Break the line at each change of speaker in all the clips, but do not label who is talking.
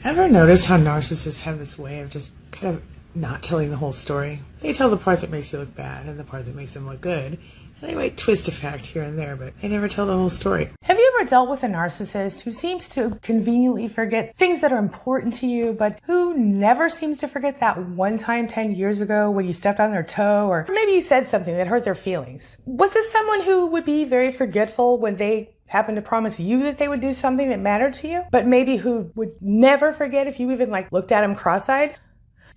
Ever notice how narcissists have this way of just kind of not telling the whole story? They tell the part that makes you look bad and the part that makes them look good. And they might twist a fact here and there, but they never tell the whole story.
Have you ever dealt with a narcissist who seems to conveniently forget things that are important to you, but who never seems to forget that one time 10 years ago when you stepped on their toe, or maybe you said something that hurt their feelings? Was this someone who would be very forgetful when they happened to promise you that they would do something that mattered to you, but maybe who would never forget if you even looked at them cross-eyed?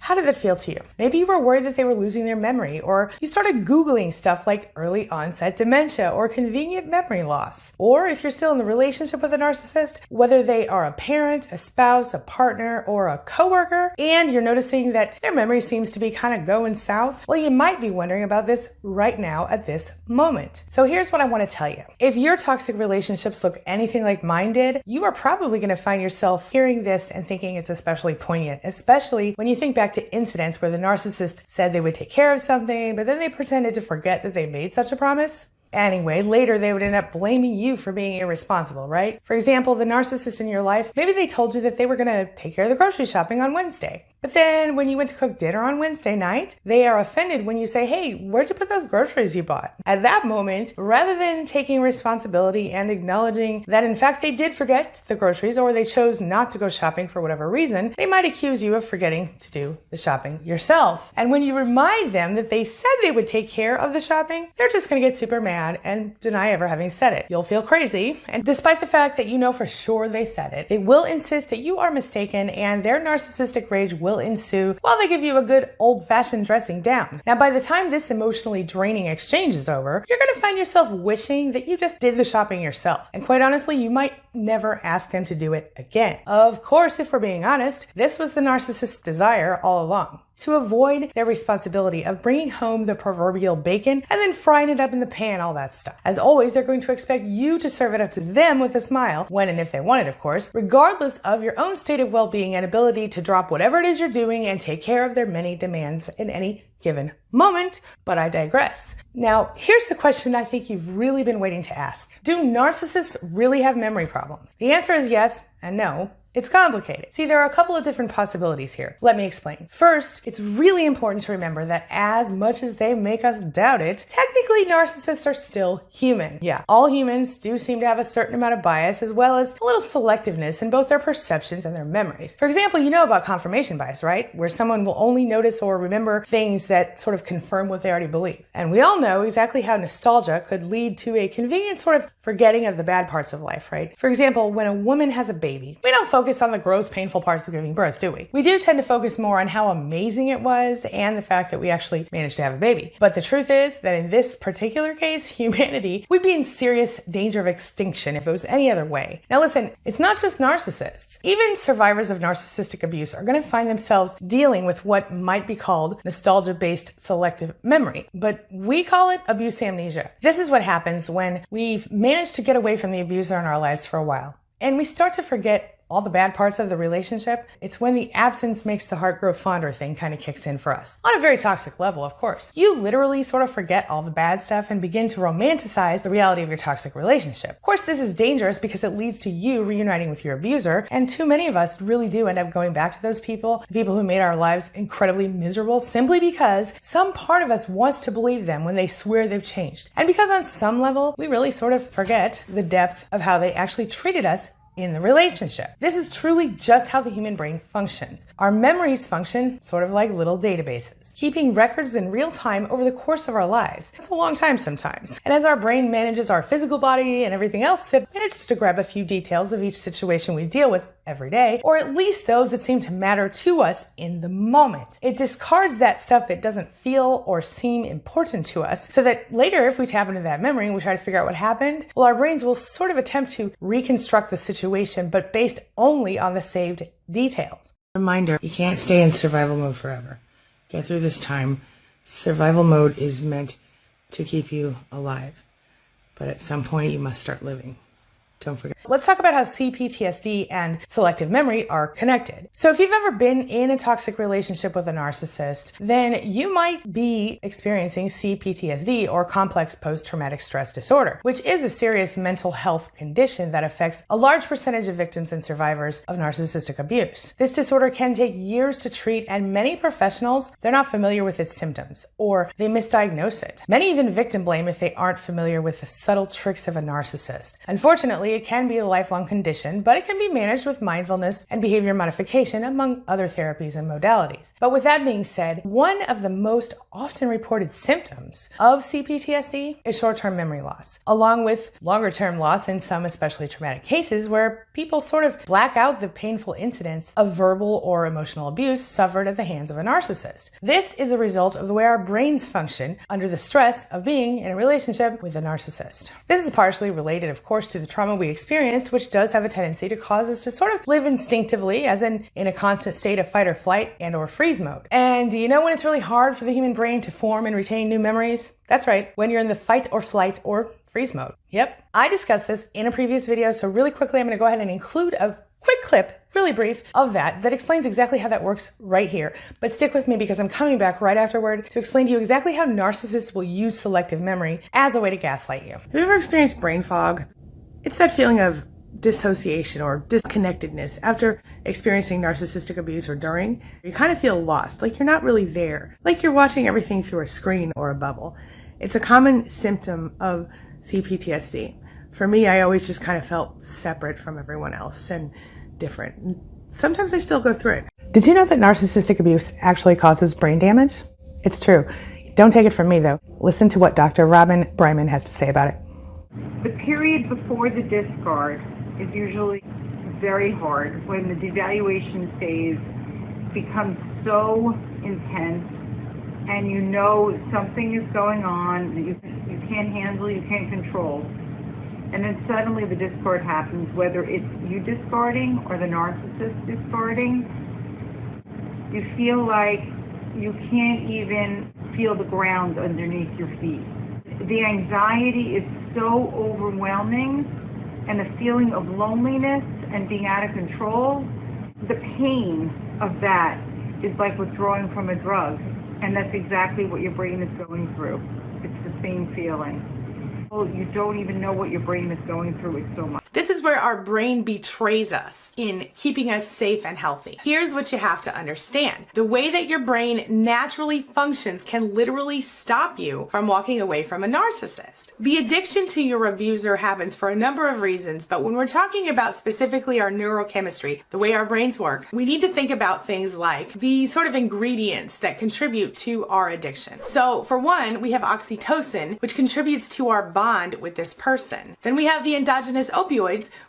How did that feel to you? Maybe you were worried that they were losing their memory, or you started Googling stuff like early onset dementia or convenient memory loss. Or if you're still in the relationship with a narcissist, whether they are a parent, a spouse, a partner, or a coworker, and you're noticing that their memory seems to be kind of going south, well, you might be wondering about this right now at this moment. So here's what I want to tell you. If your toxic relationships look anything like mine did, you are probably going to find yourself hearing this and thinking it's especially poignant, especially when you think back to incidents where the narcissist said they would take care of something, but then they pretended to forget that they made such a promise. Anyway, later they would end up blaming you for being irresponsible, right? For example, the narcissist in your life, maybe they told you that they were going to take care of the grocery shopping on Wednesday. But then when you went to cook dinner on Wednesday night, they are offended when you say, hey, where'd you put those groceries you bought? At that moment, rather than taking responsibility and acknowledging that in fact they did forget the groceries, or they chose not to go shopping for whatever reason, they might accuse you of forgetting to do the shopping yourself. And when you remind them that they said they would take care of the shopping, they're just going to get super mad and deny ever having said it. You'll feel crazy, and despite the fact that you know for sure they said it, they will insist that you are mistaken, and their narcissistic rage will ensue while they give you a good old-fashioned dressing down. Now, by the time this emotionally draining exchange is over, you're going to find yourself wishing that you just did the shopping yourself. And quite honestly, you might never ask them to do it again. Of course, if we're being honest, this was the narcissist's desire all along. To avoid their responsibility of bringing home the proverbial bacon and then frying it up in the pan, all that stuff. As always, they're going to expect you to serve it up to them with a smile, when and if they want it, of course, regardless of your own state of well-being and ability to drop whatever it is you're doing and take care of their many demands in any given moment. But I digress. Now, here's the question I think you've really been waiting to ask. Do narcissists really have memory problems? The answer is yes and no. It's complicated. See, there are a couple of different possibilities here. Let me explain. First, it's really important to remember that as much as they make us doubt it, technically narcissists are still human. Yeah, all humans do seem to have a certain amount of bias, as well as a little selectiveness in both their perceptions and their memories. For example, you know about confirmation bias, right? Where someone will only notice or remember things that sort of confirm what they already believe. And we all know exactly how nostalgia could lead to a convenient sort of forgetting of the bad parts of life, right? For example, when a woman has a baby, we don't focus on the gross, painful parts of giving birth, do we? We do tend to focus more on how amazing it was and the fact that we actually managed to have a baby. But the truth is that in this particular case, humanity would be in serious danger of extinction if it was any other way. Now listen, it's not just narcissists. Even survivors of narcissistic abuse are going to find themselves dealing with what might be called nostalgia-based selective memory, but we call it abuse amnesia. This is what happens when we've managed to get away from the abuser in our lives for a while, and we start to forget all the bad parts of the relationship. It's when the absence makes the heart grow fonder thing kind of kicks in for us. On a very toxic level, of course. You literally sort of forget all the bad stuff and begin to romanticize the reality of your toxic relationship. Of course, this is dangerous because it leads to you reuniting with your abuser, and too many of us really do end up going back to those people, the people who made our lives incredibly miserable, simply because some part of us wants to believe them when they swear they've changed. And because on some level, we really sort of forget the depth of how they actually treated us in the relationship. This is truly just how the human brain functions. Our memories function sort of like little databases, keeping records in real time over the course of our lives. It's a long time sometimes. And as our brain manages our physical body and everything else, it manages to grab a few details of each situation we deal with every day, or at least those that seem to matter to us in the moment. It discards that stuff that doesn't feel or seem important to us, so that later, if we tap into that memory and we try to figure out what happened, well, our brains will sort of attempt to reconstruct the situation, but based only on the saved details.
Reminder, you can't stay in survival mode forever. Get through this time. Survival mode is meant to keep you alive, but at some point you must start living. Don't forget.
Let's talk about how Cptsd and selective memory are connected. So if you've ever been in a toxic relationship with a narcissist, then you might be experiencing Cptsd, or complex post-traumatic stress disorder, which is a serious mental health condition that affects a large percentage of victims and survivors of narcissistic abuse. This disorder can take years to treat, and many professionals, they're not familiar with its symptoms, or they misdiagnose it. Many even victim blame if they aren't familiar with the subtle tricks of a narcissist. Unfortunately, it can be a lifelong condition, but it can be managed with mindfulness and behavior modification, among other therapies and modalities. But with that being said, one of the most often reported symptoms of Cptsd is short-term memory loss, along with longer-term loss in some especially traumatic cases where people sort of black out the painful incidents of verbal or emotional abuse suffered at the hands of a narcissist. This is a result of the way our brains function under the stress of being in a relationship with a narcissist. This is partially related, of course, to the trauma we experienced, which does have a tendency to cause us to sort of live instinctively, as in a constant state of fight or flight and or freeze mode. And do you know when it's really hard for the human brain to form and retain new memories? That's right, when you're in the fight or flight or freeze mode. Yep. I discussed this in a previous video, so really quickly I'm going to go ahead and include a quick clip, really brief, of that explains exactly how that works right here. But stick with me because I'm coming back right afterward to explain to you exactly how narcissists will use selective memory as a way to gaslight you.
Have you ever experienced brain fog? It's that feeling of dissociation or disconnectedness after experiencing narcissistic abuse or during. You kind of feel lost, like you're not really there, like you're watching everything through a screen or a bubble. It's a common symptom of Cptsd. For me, I always just kind of felt separate from everyone else and different. Sometimes I still go through it.
Did you know that narcissistic abuse actually causes brain damage? It's true. Don't take it from me, though. Listen to what Dr. Robin Bryman has to say about it.
The period before the discard is usually very hard when the devaluation phase becomes so intense and you know something is going on that you can't handle, you can't control. And then suddenly the discard happens, whether it's you discarding or the narcissist discarding. You feel like you can't even feel the ground underneath your feet. The anxiety is so overwhelming, and the feeling of loneliness and being out of control, the pain of that is like withdrawing from a drug. And that's exactly what your brain is going through. It's the same feeling. You don't even know what your brain is going through. It's so much.
This is where our brain betrays us in keeping us safe and healthy. Here's what you have to understand. The way that your brain naturally functions can literally stop you from walking away from a narcissist. The addiction to your abuser happens for a number of reasons, but when we're talking about specifically our neurochemistry, the way our brains work, we need to think about things like the sort of ingredients that contribute to our addiction. So for one, we have oxytocin, which contributes to our bond with this person. Then we have the endogenous opioids,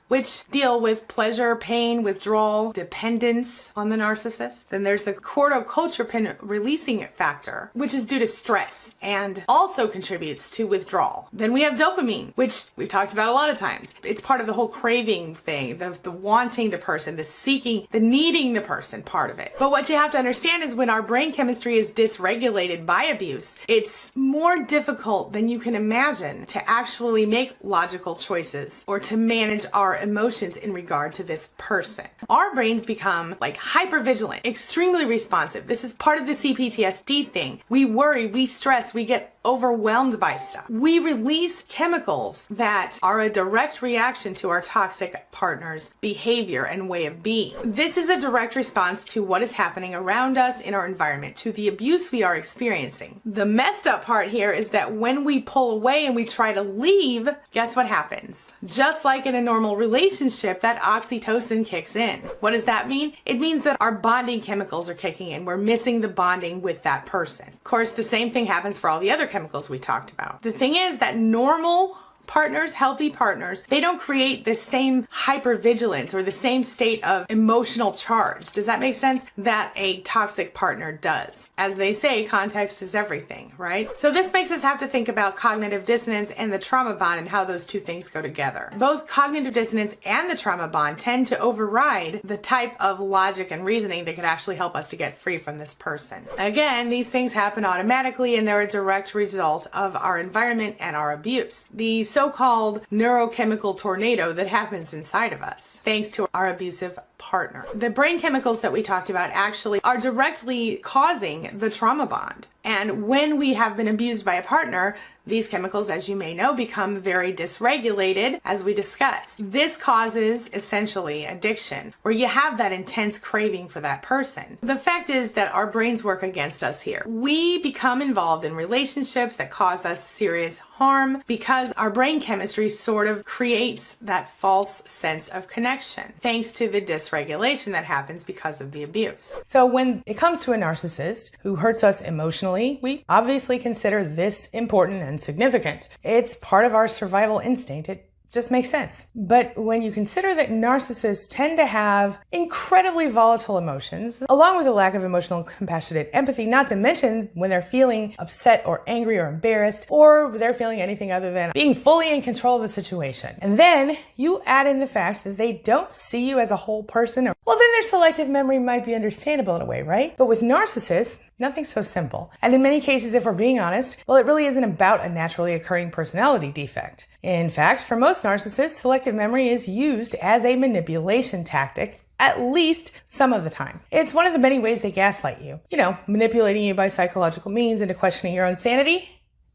which deal with pleasure, pain, withdrawal, dependence on the narcissist. Then there's the corticotropin releasing factor, which is due to stress and also contributes to withdrawal. Then we have dopamine, which we've talked about a lot of times. It's part of the whole craving thing, the wanting the person, the seeking, the needing the person part of it. But what you have to understand is when our brain chemistry is dysregulated by abuse, it's more difficult than you can imagine to actually make logical choices or to manage our emotions in regard to this person. Our brains become like hypervigilant, extremely responsive. This is part of the Cptsd thing. We worry, we stress, we get overwhelmed by stuff. We release chemicals that are a direct reaction to our toxic partner's behavior and way of being. This is a direct response to what is happening around us in our environment, to the abuse we are experiencing. The messed up part here is that when we pull away and we try to leave, guess what happens? Just like in a normal relationship, that oxytocin kicks in. What does that mean? It means that our bonding chemicals are kicking in. We're missing the bonding with that person. Of course, the same thing happens for all the other chemicals we talked about. The thing is that normal partners, healthy partners, they don't create the same hypervigilance or the same state of emotional charge. Does that make sense? That a toxic partner does. As they say, context is everything, right? So this makes us have to think about cognitive dissonance and the trauma bond and how those two things go together. Both cognitive dissonance and the trauma bond tend to override the type of logic and reasoning that could actually help us to get free from this person. Again, these things happen automatically and they're a direct result of our environment and our abuse. The so-called neurochemical tornado that happens inside of us, thanks to our abusive partner. The brain chemicals that we talked about actually are directly causing the trauma bond. And when we have been abused by a partner, these chemicals, as you may know, become very dysregulated, as we discussed. This causes essentially addiction, where you have that intense craving for that person. The fact is that our brains work against us here. We become involved in relationships that cause us serious harm because our brain chemistry sort of creates that false sense of connection, thanks to the dysregulation that happens because of the abuse. So when it comes to a narcissist who hurts us emotionally, we obviously consider this important and significant. It's part of our survival instinct. It just makes sense. But when you consider that narcissists tend to have incredibly volatile emotions, along with a lack of emotional compassionate empathy, not to mention when they're feeling upset or angry or embarrassed, or they're feeling anything other than being fully in control of the situation. And then you add in the fact that they don't see you as a whole person, well, then their selective memory might be understandable in a way, right? But with narcissists, nothing's so simple. And in many cases, if we're being honest, well, it really isn't about a naturally occurring personality defect. In fact, for most narcissists, selective memory is used as a manipulation tactic, at least some of the time. It's one of the many ways they gaslight you. You know, manipulating you by psychological means into questioning your own sanity.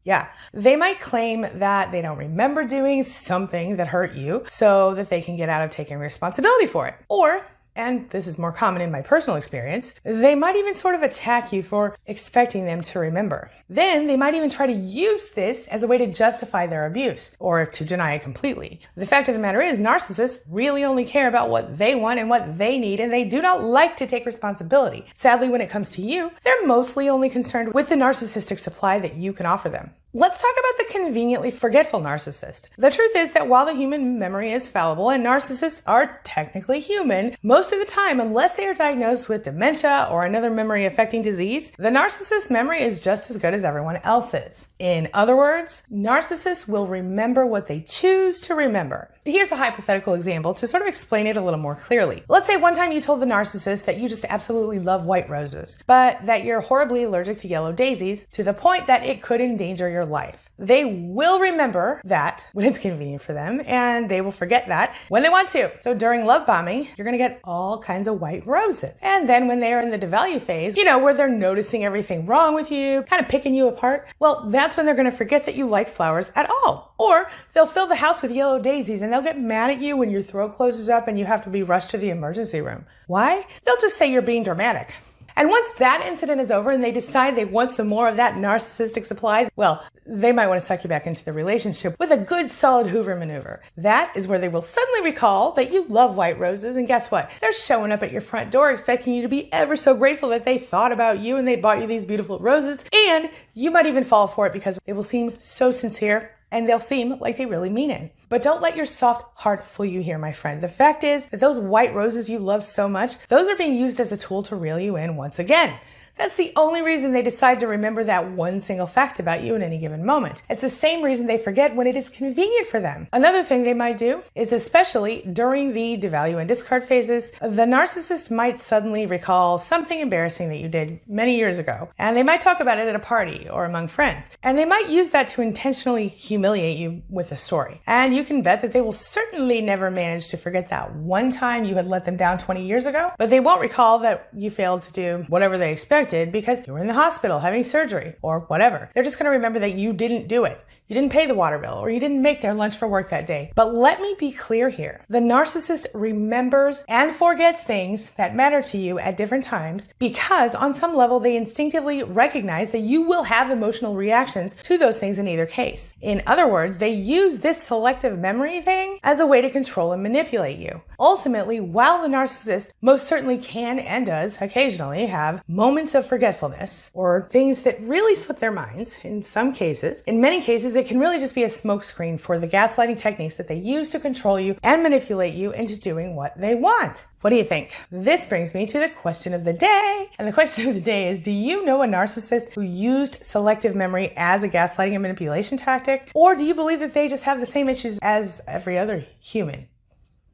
Yeah, they might claim that they don't remember doing something that hurt you so that they can get out of taking responsibility for it. Or, and this is more common in my personal experience, they might even sort of attack you for expecting them to remember. Then they might even try to use this as a way to justify their abuse or to deny it completely. The fact of the matter is, narcissists really only care about what they want and what they need, and they do not like to take responsibility. Sadly, when it comes to you, they're mostly only concerned with the narcissistic supply that you can offer them. Let's talk about the conveniently forgetful narcissist. The truth is that while the human memory is fallible and narcissists are technically human, most of the time, unless they are diagnosed with dementia or another memory-affecting disease, the narcissist's memory is just as good as everyone else's. In other words, narcissists will remember what they choose to remember. Here's a hypothetical example to sort of explain it a little more clearly. Let's say one time you told the narcissist that you just absolutely love white roses, but that you're horribly allergic to yellow daisies to the point that it could endanger your life. They will remember that when it's convenient for them, and they will forget that when they want to. So during love bombing, you're going to get all kinds of white roses. And then when they are in the devalue phase, you know, where they're noticing everything wrong with you, kind of picking you apart, well, that's when they're going to forget that you like flowers at all. Or they'll fill the house with yellow daisies and they'll get mad at you when your throat closes up and you have to be rushed to the emergency room. Why? They'll just say you're being dramatic. And once that incident is over and they decide they want some more of that narcissistic supply, well, they might want to suck you back into the relationship with a good solid Hoover maneuver. That is where they will suddenly recall that you love white roses, and guess what? They're showing up at your front door expecting you to be ever so grateful that they thought about you and they bought you these beautiful roses, and you might even fall for it because they will seem so sincere and they'll seem like they really mean it. But don't let your soft heart fool you here, my friend. The fact is that those white roses you love so much, those are being used as a tool to reel you in once again. That's the only reason they decide to remember that one single fact about you in any given moment. It's the same reason they forget when it is convenient for them. Another thing they might do is, especially during the devalue and discard phases, the narcissist might suddenly recall something embarrassing that you did many years ago. And they might talk about it at a party or among friends. And they might use that to intentionally humiliate you with a story. And you can bet that they will certainly never manage to forget that one time you had let them down 20 years ago, but they won't recall that you failed to do whatever they expected because you were in the hospital having surgery or whatever. They're just going to remember that you didn't do it. You didn't pay the water bill or you didn't make their lunch for work that day. But let me be clear here. The narcissist remembers and forgets things that matter to you at different times because on some level they instinctively recognize that you will have emotional reactions to those things in either case. In other words, they use this selective memory thing as a way to control and manipulate you. Ultimately, while the narcissist most certainly can and does occasionally have moments of forgetfulness or things that really slip their minds in some cases, in many cases it can really just be a smokescreen for the gaslighting techniques that they use to control you and manipulate you into doing what they want. What do you think? This brings me to the question of the day. And the question of the day is, do you know a narcissist who used selective memory as a gaslighting and manipulation tactic? Or do you believe that they just have the same issues as every other human?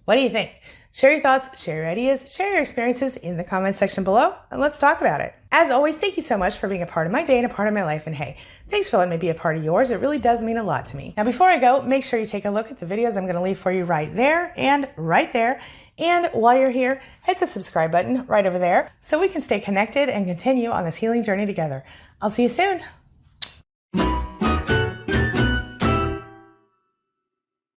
What do you think? Share your thoughts, share your ideas, share your experiences in the comment section below, and let's talk about it. As always, thank you so much for being a part of my day and a part of my life. And hey, thanks for letting me be a part of yours. It really does mean a lot to me. Now, before I go, make sure you take a look at the videos I'm going to leave for you right there and right there. And while you're here, hit the subscribe button right over there so we can stay connected and continue on this healing journey together. I'll see you soon.